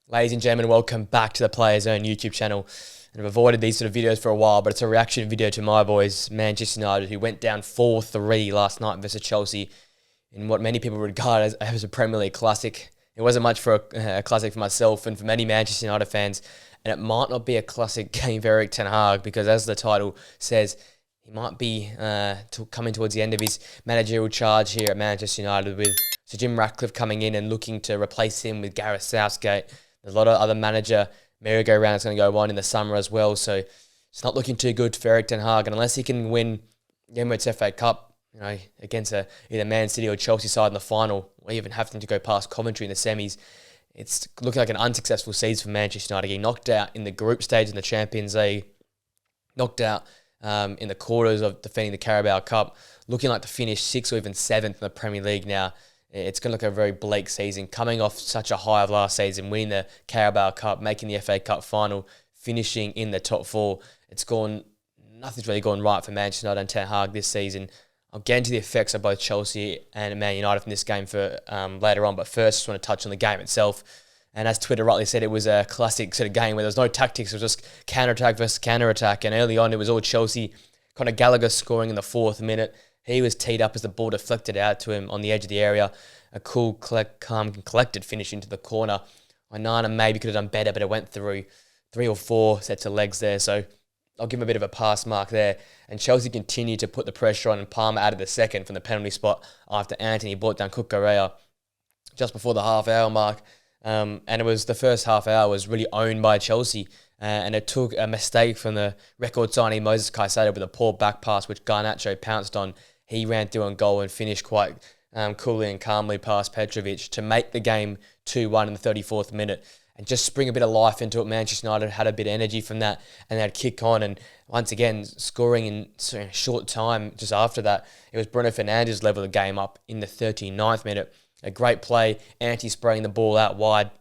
Ladies and gentlemen, welcome back to the Players Own YouTube channel. And I've avoided these sort of videos for a while, but it's a reaction video to my boys, Manchester United, who went down 4-3 last night versus Chelsea in what many people regard as a Premier League classic. It wasn't much for a classic for myself and for many Manchester United fans, and it might not be a classic game for Erik ten Hag because, as the title says, he might be coming towards the end of his managerial charge here at Manchester United, with Sir Jim Ratcliffe coming in and looking to replace him with Gareth Southgate. There's a lot of other manager merry-go-round that's going to go on in the summer as well, so it's not looking too good for Erik ten Hag. And unless he can win the Emirates FA Cup, against either Man City or Chelsea side in the final, or even having to go past Coventry in the semis, it's looking like an unsuccessful season for Manchester United. He knocked out in the group stage in the Champions League, knocked out in the quarters of defending the Carabao Cup, looking like to finish 6th or even 7th in the Premier League now. It's going to look a very bleak season, coming off such a high of last season, winning the Carabao Cup, making the FA Cup final, finishing in the top 4. Nothing's really gone right for Manchester United and Ten Hag this season. I'll get into the effects of both Chelsea and Man United from this game for later on, but first I just want to touch on the game itself. And as Twitter rightly said, it was a classic sort of game where there was no tactics, it was just counter-attack versus counter-attack, and early on it was all Chelsea. Conor Gallagher scoring in the 4th minute. He was teed up as the ball deflected out to him on the edge of the area. A cool, calm, collected finish into the corner. Onana maybe could have done better, but it went through 3 or 4 sets of legs there, so I'll give him a bit of a pass mark there. And Chelsea continued to put the pressure on, and Palmer added the second from the penalty spot after Anthony brought down Cucurella just before the half-hour mark. And it was the first half hour was really owned by Chelsea. And it took a mistake from the record signing Moses Caicedo with a poor back pass, which Garnacho pounced on. He ran through on goal and finished quite coolly and calmly past Petrovic to make the game 2-1 in the 34th minute. And just bring a bit of life into it. Manchester United had a bit of energy from that, and they'd kick on. And once again, scoring in a short time just after that, it was Bruno Fernandes level the game up in the 39th minute. A great play, spraying the ball out wide.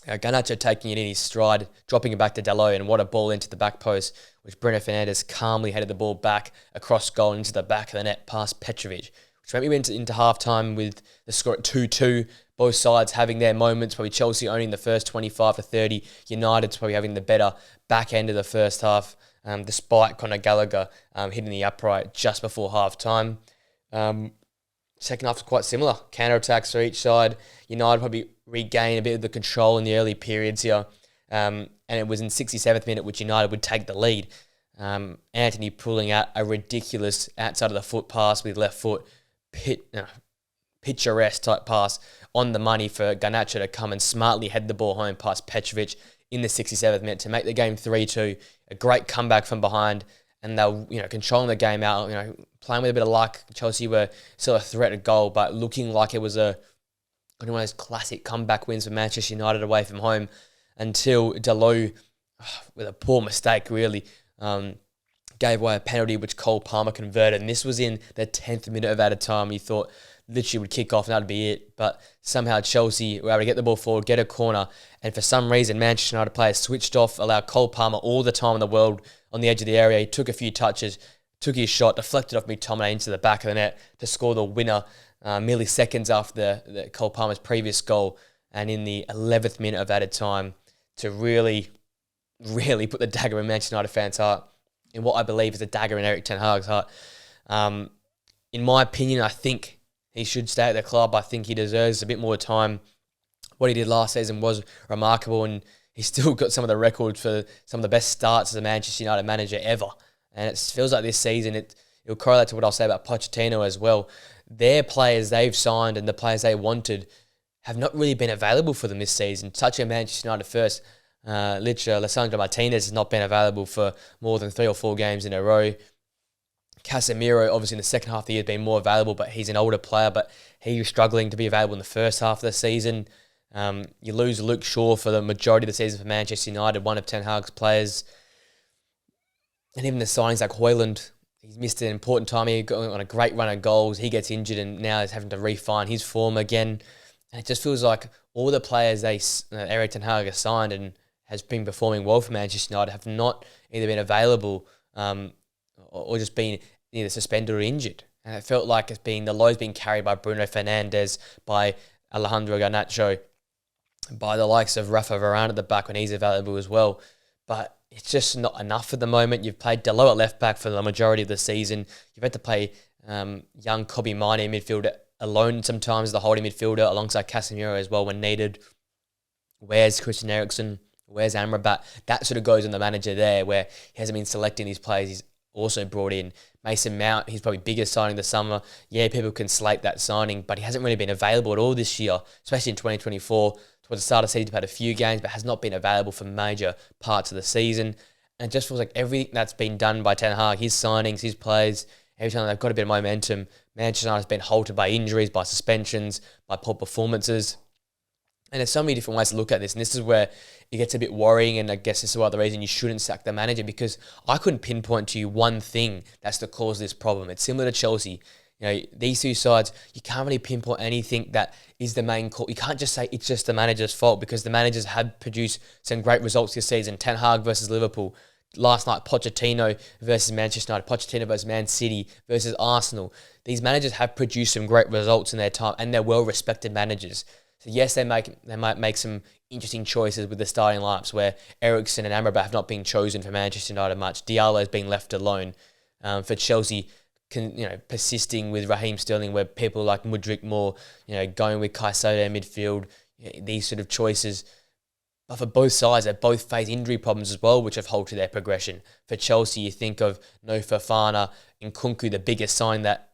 Garnacho taking it in his stride, dropping it back to Dalot, and what a ball into the back post, which Bruno Fernandes calmly headed the ball back across goal into the back of the net past Petrovic, which meant we went into half-time with the score at 2-2, both sides having their moments, probably Chelsea owning the first 25 to 30, United's probably having the better back end of the first half, despite Conor Gallagher hitting the upright just before half-time. Second half was quite similar. Counter-attacks for each side. United probably regained a bit of the control in the early periods here. And it was in 67th minute which United would take the lead. Anthony pulling out a ridiculous outside of the foot pass with left foot. Picturesque type pass on the money for Garnacho to come and smartly head the ball home past Petrovic in the 67th minute to make the game 3-2. A great comeback from behind. And they were, controlling the game out, playing with a bit of luck. Chelsea were still a threat at goal, but looking like it was one of those classic comeback wins for Manchester United away from home until Dalot, with a poor mistake really, gave away a penalty which Cole Palmer converted. And this was in the 10th minute of added time. You thought literally would kick off and that'd be it. But somehow Chelsea were able to get the ball forward, get a corner, and for some reason Manchester United players switched off, allowed Cole Palmer all the time in the world on the edge of the area. He took a few touches, took his shot, deflected off McTominay into the back of the net to score the winner merely seconds after the Cole Palmer's previous goal, and in the 11th minute of added time to really put the dagger in Manchester United fans' heart, in what I believe is a dagger in Erik ten Hag's heart. In my opinion, I think he should stay at the club. I think he deserves a bit more time. What he did last season was remarkable, and he's still got some of the records for some of the best starts as a Manchester United manager ever. And it feels like this season, it'll correlate to what I'll say about Pochettino as well. Their players they've signed and the players they wanted have not really been available for them this season. Touching Manchester United first, literally, Lisandro Martinez has not been available for more than 3 or 4 games in a row. Casemiro, obviously in the second half of the year, has been more available, but he's an older player, but he was struggling to be available in the first half of the season. You lose Luke Shaw for the majority of the season for Manchester United, one of Ten Hag's players. And even the signings like Højlund, he's missed an important time here, going on a great run of goals. He gets injured and now he's having to refine his form again. And it just feels like all the players Erik ten Hag has signed and has been performing well for Manchester United have not either been available or just been either suspended or injured. And it felt like the load's being carried by Bruno Fernandes, by Alejandro Garnacho, by the likes of Rafa Varane at the back when he's available as well. But it's just not enough at the moment. You've played Delo at left back for the majority of the season. You've had to play young Kobbie Mainoo in midfield alone sometimes, the holding midfielder, alongside Casemiro as well when needed. Where's Christian Eriksen? Where's Amrabat? That sort of goes on the manager there, where he hasn't been selecting these players. He's also brought in Mason Mount. He's probably biggest signing this summer. Yeah, people can slate that signing, but he hasn't really been available at all this year, especially in 2024. Towards the start of the season, he's had a few games, but has not been available for major parts of the season. And it just feels like everything that's been done by Ten Hag, his signings, his plays, every time they've got a bit of momentum, Manchester United has been halted by injuries, by suspensions, by poor performances. And there's so many different ways to look at this. And this is where it gets a bit worrying. And I guess this is why the reason you shouldn't sack the manager, because I couldn't pinpoint to you one thing that's the cause of this problem. It's similar to Chelsea. You know, these two sides, you can't really pinpoint anything that is the main cause. You can't just say it's just the manager's fault, because the managers have produced some great results this season. Ten Hag versus Liverpool. Last night, Pochettino versus Manchester United. Pochettino versus Man City versus Arsenal. These managers have produced some great results in their time, and they're well-respected managers. So yes, they might make some interesting choices with the starting lineups, where Eriksen and Amrabat have not been chosen for Manchester United much. Diallo has been left alone. For Chelsea, persisting with Raheem Sterling, where people like Mudryk more, going with Caicedo in midfield, these sort of choices. But for both sides, they both face injury problems as well, which have halted their progression. For Chelsea, you think of Fofana and Nkunku, the biggest sign that,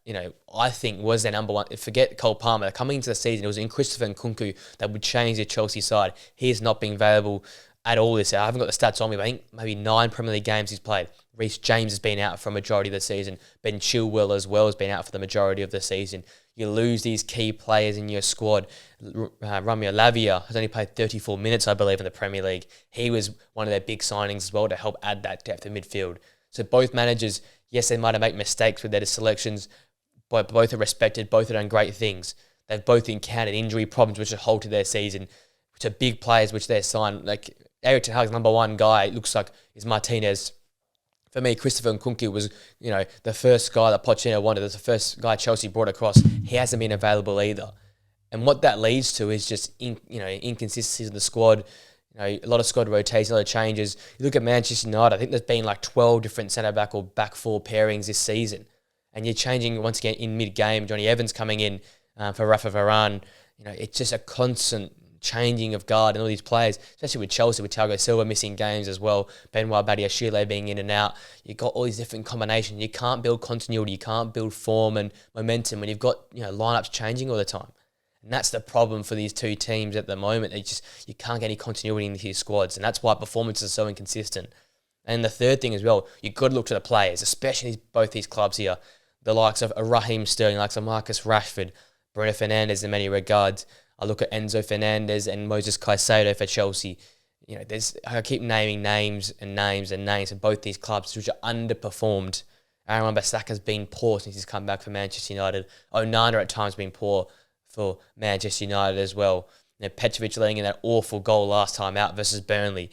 I think was their number one. Forget Cole Palmer. Coming into the season, it was in Christopher Nkunku that would change the Chelsea side. He has not been available at all this year. I haven't got the stats on me, but I think maybe 9 Premier League games he's played. Reece James has been out for a majority of the season. Ben Chilwell as well has been out for the majority of the season. You lose these key players in your squad. Romeo Lavia has only played 34 minutes, I believe, in the Premier League. He was one of their big signings as well to help add that depth in midfield. So both managers, yes, they might have made mistakes with their selections, but both are respected. Both have done great things. They've both encountered injury problems which have halted their season, which are big players which they're signed. Like Erik ten Hag's number one guy, it looks like, is Martinez. For me, Christopher Nkunku was, the first guy that Pochettino wanted. That's the first guy Chelsea brought across. He hasn't been available either. And what that leads to is just, inconsistencies in the squad. A lot of squad rotations, a lot of changes. You look at Manchester United, I think there's been like 12 different centre-back or back four pairings this season. And you're changing once again in mid-game. Johnny Evans coming in for Rafa Varane. It's just a constant changing of guard and all these players, especially with Chelsea, with Thiago Silva missing games as well, Benoit Badiashile being in and out. You've got all these different combinations. You can't build continuity. You can't build form and momentum when you've got lineups changing all the time. And that's the problem for these two teams at the moment. You can't get any continuity in these squads, and that's why performances are so inconsistent. And the third thing as well, you've got to look to the players, especially both these clubs here, the likes of Raheem Sterling, likes of Marcus Rashford, Bruno Fernandes in many regards. I look at Enzo Fernandez and Moses Caicedo for Chelsea. I keep naming names of both these clubs which are underperformed. Aaron Wan-Bissaka's been poor since he's come back for Manchester United. Onana at times been poor for Manchester United as well. Petrovic letting in that awful goal last time out versus Burnley.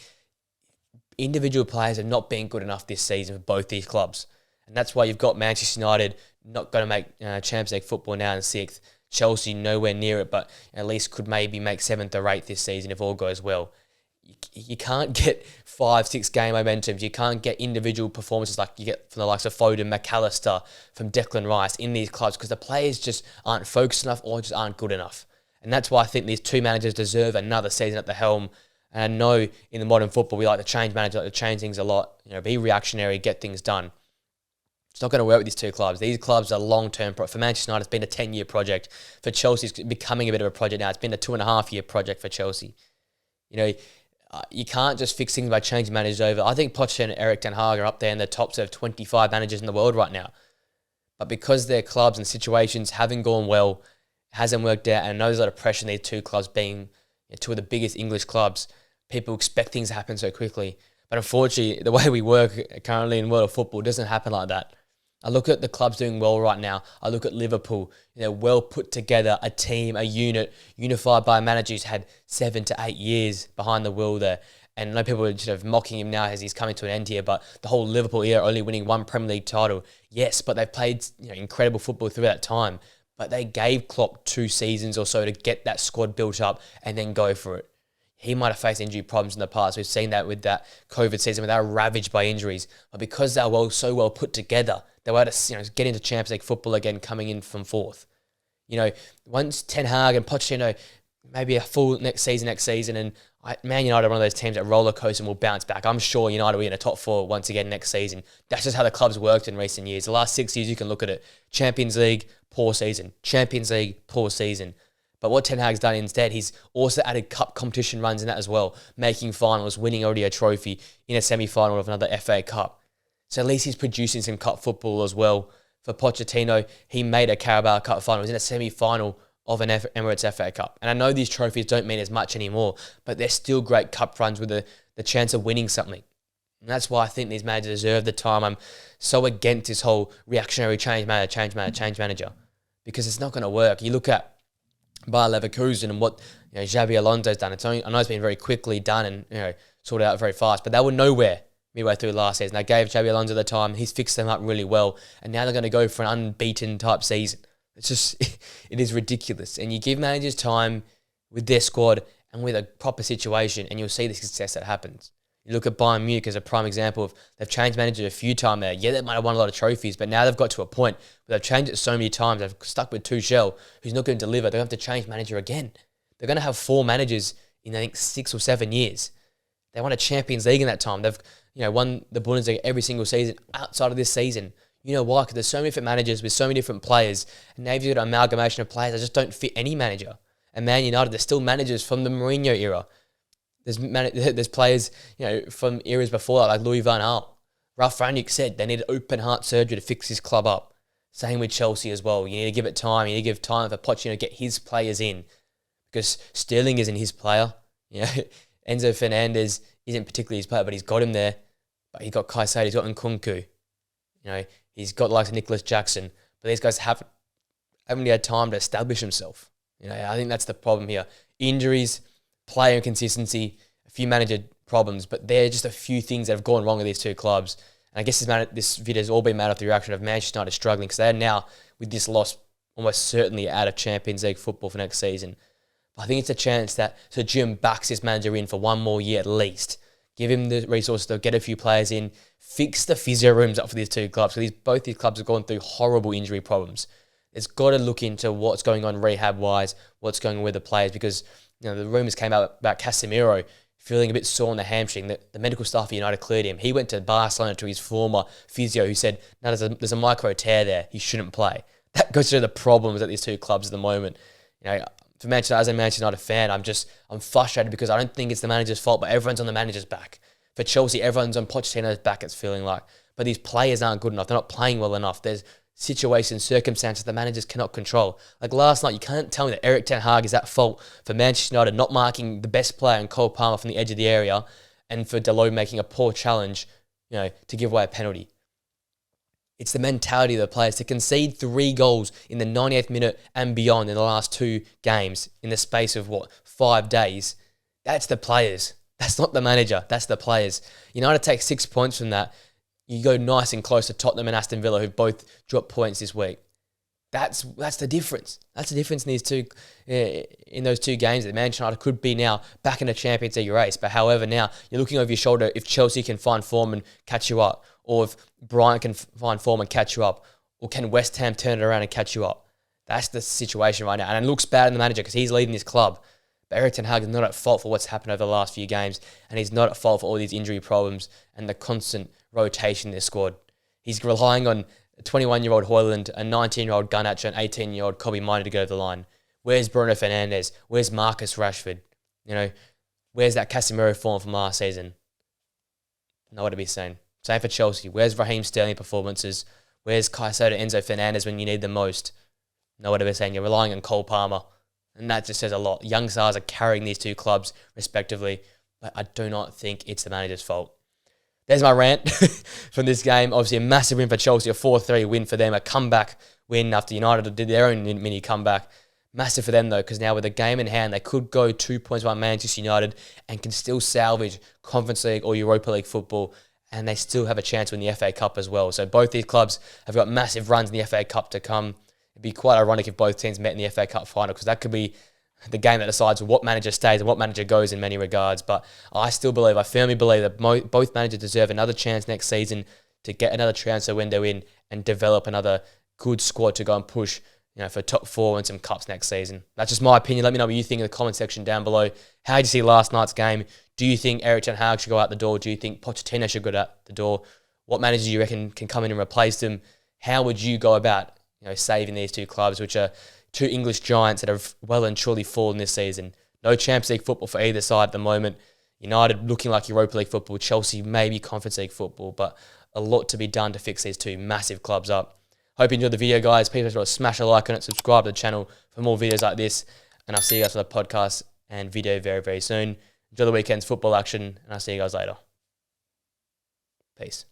Individual players have not been good enough this season for both these clubs. And that's why you've got Manchester United not going to make Champions League football now in 6th. Chelsea nowhere near it, but at least could maybe make 7th or 8th this season if all goes well. You can't get 5-6 game momentums. You can't get individual performances like you get from the likes of Foden, McAllister, from Declan Rice in these clubs, because the players just aren't focused enough or just aren't good enough. And that's why I think these two managers deserve another season at the helm. And I know in the modern football, we like to change managers, like to change things a lot, be reactionary, get things done. It's not going to work with these two clubs. These clubs are long-term. For Manchester United, it's been a 10-year project. For Chelsea, it's becoming a bit of a project now. It's been a 2.5-year project for Chelsea. You can't just fix things by changing managers over. I think Pochettino and Erik ten Hag are up there in the top 25 managers in the world right now. But because their clubs and situations haven't gone well, hasn't worked out, and I know there's a lot of pressure in these two clubs being two of the biggest English clubs, people expect things to happen so quickly. But unfortunately, the way we work currently in world of football doesn't happen like that. I look at the clubs doing well right now. I look at Liverpool, well put together, a team, a unit, unified by a manager who's had 7 to 8 years behind the wheel there. And I know people are sort of mocking him now as he's coming to an end here, but the whole Liverpool era, only winning 1 Premier League title, yes, but they've played incredible football through that time. But they gave Klopp 2 seasons or so to get that squad built up and then go for it. he might have faced injury problems in the past. We've seen that with that COVID season where they were ravaged by injuries. But because they were so well put together, they were able to get into Champions League football again, coming in from fourth. Once Ten Hag and Pochettino, maybe a full next season, and Man United are one of those teams that roller coaster and will bounce back. I'm sure United will be in the top four once again next season. That's just how the club's worked in recent years. The last 6 years, you can look at it. Champions League, poor season. Champions League, poor season. But what Ten Hag's done instead, he's also added cup competition runs in that as well, making finals, winning already a trophy in a semi-final of another FA Cup. So at least he's producing some cup football as well. For Pochettino, he made a Carabao Cup final. He was in a semi-final of an Emirates FA Cup. And I know these trophies don't mean as much anymore, but they're still great cup runs with the chance of winning something. And that's why I think these managers deserve the time. I'm so against this whole reactionary change manager, because it's not going to work. You look at Bayer Leverkusen and what Xabi Alonso's done. I know it's been very quickly done and sorted out very fast, but they were nowhere midway through last season. They gave Xabi Alonso the time. He's fixed them up really well, and now they're going to go for an unbeaten type season. It's just, it is ridiculous. And you give managers time with their squad and with a proper situation, and you'll see the success that happens. You look at Bayern Munich as a prime example of they've changed managers a few times there. Yeah, they might have won a lot of trophies, but now they've got to a point where they've changed it so many times. They've stuck with Tuchel, who's not going to deliver. They're going to have to change manager again. They're going to have 4 managers in, I think, 6 or 7 years. They won a Champions League in that time. They've won the Bundesliga every single season outside of this season. You know why? Because there's so many different managers with so many different players, and now you've got an amalgamation of players that just don't fit any manager. And Man United, there's still managers from the Mourinho era. There's players, from eras before that, like Louis van Gaal. Ralf Rangnick said they needed open heart surgery to fix his club up. Same with Chelsea as well. You need to give it time. You need to give time for Pochettino to get his players in, because Sterling isn't his player. Enzo Fernandez isn't particularly his player, but he's got him there. But he's got Caicedo, he's got Nkunku. He's got the likes of Nicholas Jackson. But these guys haven't really had time to establish himself. I think that's the problem here. Injuries, player inconsistency, a few manager problems, but they're just a few things that have gone wrong with these two clubs. And I guess this video has all been made off the reaction of Manchester United struggling, because they're now, with this loss, almost certainly out of Champions League football for next season. But I think it's a chance that Sir Jim backs this manager in for one more year at least. Give him the resources to get a few players in, fix the physio rooms up for these two clubs, because both these clubs have gone through horrible injury problems. It's got to look into what's going on rehab-wise, what's going on with the players, because the rumours came out about Casemiro feeling a bit sore on the hamstring. The medical staff at United cleared him. He went to Barcelona to his former physio, who said, no, there's a micro tear there. He shouldn't play. That goes to the problems at these two clubs at the moment. For Manchester, as a Manchester United fan, I'm frustrated because I don't think it's the manager's fault, but everyone's on the manager's back. For Chelsea, everyone's on Pochettino's back, it's feeling like. But these players aren't good enough. They're not playing well enough. There's situations, circumstances the managers cannot control. Like last night, you can't tell me that Erik Ten Hag is at fault for Manchester United not marking the best player in Cole Palmer from the edge of the area, and for Dalot making a poor challenge, to give away a penalty. It's the mentality of the players to concede 3 goals in the 98th minute and beyond in the last 2 games in the space of 5 days. That's the players. That's not the manager. That's the players. United take 6 points from that. You go nice and close to Tottenham and Aston Villa, who both dropped points this week. That's the difference. That's the difference in those 2 games. That Manchester United could be now back in the Champions League race. But however, now you're looking over your shoulder if Chelsea can find form and catch you up, or if Brighton can find form and catch you up, or can West Ham turn it around and catch you up. That's the situation right now. And it looks bad in the manager because he's leading this club. But Erik Ten Hag is not at fault for what's happened over the last few games, and he's not at fault for all these injury problems and the constant rotation in their squad. He's relying on a 21-year-old Højlund, a 19-year-old Garnacho, and 18-year-old Kobbie Mainoo to go over the line. Where's Bruno Fernandes? Where's Marcus Rashford? Where's that Casemiro form from last season? Nowhere to be seen. Same for Chelsea. Where's Raheem Sterling performances? Where's Caicedo, Enzo Fernandez when you need them most? Nowhere to be seen. You're relying on Cole Palmer. And that just says a lot. Young stars are carrying these 2 clubs respectively, but I do not think it's the manager's fault. There's my rant from this game. Obviously, a massive win for Chelsea, a 4-3 win for them, a comeback win after United did their own mini comeback. Massive for them, though, because now with a game in hand, they could go 2 points behind Manchester United and can still salvage Conference League or Europa League football, and they still have a chance to win the FA Cup as well. So both these clubs have got massive runs in the FA Cup to come. It'd be quite ironic if both teams met in the FA Cup final, because that could be the game that decides what manager stays and what manager goes in many regards. But I firmly believe that both managers deserve another chance next season to get another transfer window in and develop another good squad to go and push, for top 4 and some cups next season. That's just my opinion. Let me know what you think in the comment section down below. How did you see last night's game? Do you think Erik ten Hag should go out the door? Do you think Pochettino should go out the door? What managers do you reckon can come in and replace them? How would you go about, saving these two clubs, which are two English giants that have well and truly fallen this season? No Champions League football for either side at the moment. United looking like Europa League football. Chelsea maybe Conference League football, but a lot to be done to fix these two massive clubs up. Hope you enjoyed the video, guys. Please make sure to smash a like on it, subscribe to the channel for more videos like this, and I'll see you guys for the podcast and video very, very soon. Enjoy the weekend's football action, and I'll see you guys later. Peace.